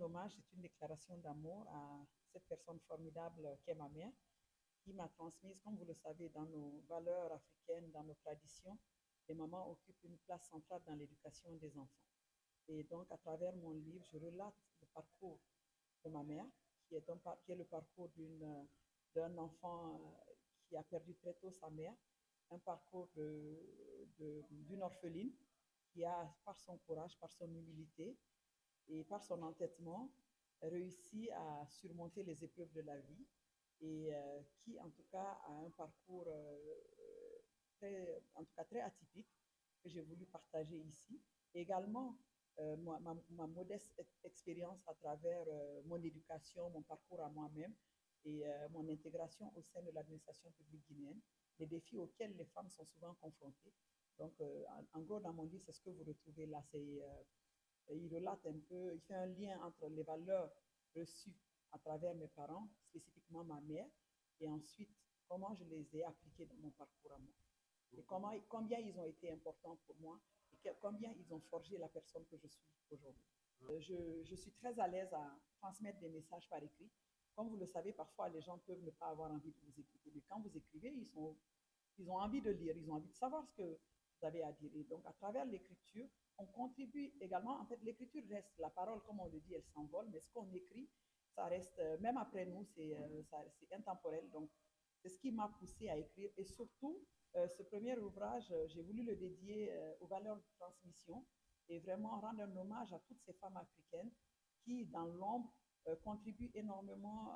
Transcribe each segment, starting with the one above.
hommage, c'est une déclaration d'amour à cette personne formidable qu'est ma mère, qui m'a transmise, comme vous le savez, dans nos valeurs africaines, dans nos traditions, les mamans occupent une place centrale dans l'éducation des enfants. Et donc, à travers mon livre, je relate le parcours de ma mère, qui est le parcours d'un enfant qui a perdu très tôt sa mère, un parcours d'une orpheline qui a, par son courage, par son humilité et par son entêtement, réussi à surmonter les épreuves de la vie et qui, en tout cas, a un parcours en tout cas très atypique que j'ai voulu partager ici. Également, ma modeste expérience à travers mon éducation, mon parcours à moi-même et mon intégration au sein de l'administration publique guinéenne, les défis auxquels les femmes sont souvent confrontées. Donc, en gros, dans mon livre, c'est ce que vous retrouvez là. Il relate un peu, il fait un lien entre les valeurs reçues à travers mes parents, spécifiquement ma mère, et ensuite comment je les ai appliquées dans mon parcours à moi. Et combien ils ont été importants pour moi et combien ils ont forgé la personne que je suis aujourd'hui. Je suis très à l'aise à transmettre des messages par écrit. Comme vous le savez, parfois les gens peuvent ne pas avoir envie de vous écouter, mais quand vous écrivez, ils ont envie de lire, ils ont envie de savoir ce que vous avez à dire. Et donc, à travers l'écriture, on contribue également. En fait, l'écriture reste, la parole, comme on le dit, elle s'envole, mais ce qu'on écrit, ça reste, même après nous, c'est intemporel. Donc, c'est ce qui m'a poussé à écrire. Et surtout, ce premier ouvrage, j'ai voulu le dédier aux valeurs de transmission et vraiment rendre un hommage à toutes ces femmes africaines qui, dans l'ombre, contribuent énormément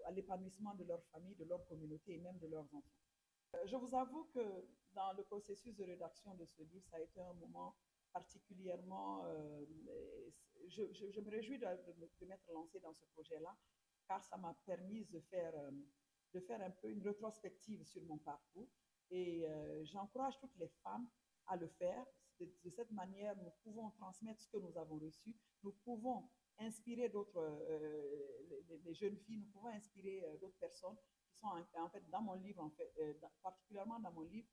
à l'épanouissement de leur famille, de leur communauté et même de leurs enfants. Je vous avoue que dans le processus de rédaction de ce livre, ça a été un moment particulièrement... je me réjouis de m'être lancée dans ce projet-là, car ça m'a permis de faire un peu une rétrospective sur mon parcours. Et j'encourage toutes les femmes à le faire. De cette manière, nous pouvons transmettre ce que nous avons reçu. Nous pouvons inspirer d'autres, les jeunes filles, nous pouvons inspirer d'autres personnes qui sont en fait dans mon livre, en fait, particulièrement dans mon livre,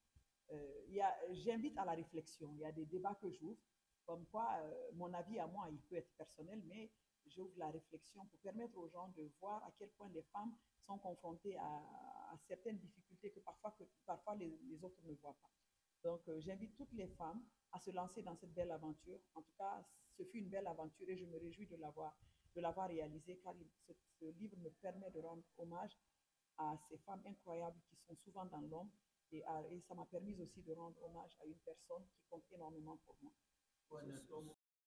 j'invite à la réflexion. Il y a des débats que j'ouvre, comme quoi mon avis à moi, il peut être personnel, mais j'ouvre la réflexion pour permettre aux gens de voir à quel point les femmes sont confrontées à certaines difficultés que parfois les autres ne voient pas. Donc, j'invite toutes les femmes à se lancer dans cette belle aventure. En tout cas, ce fut une belle aventure et je me réjouis de l'avoir réalisé car ce livre me permet de rendre hommage à ces femmes incroyables qui sont souvent dans l'ombre et ça m'a permis aussi de rendre hommage à une personne qui compte énormément pour moi.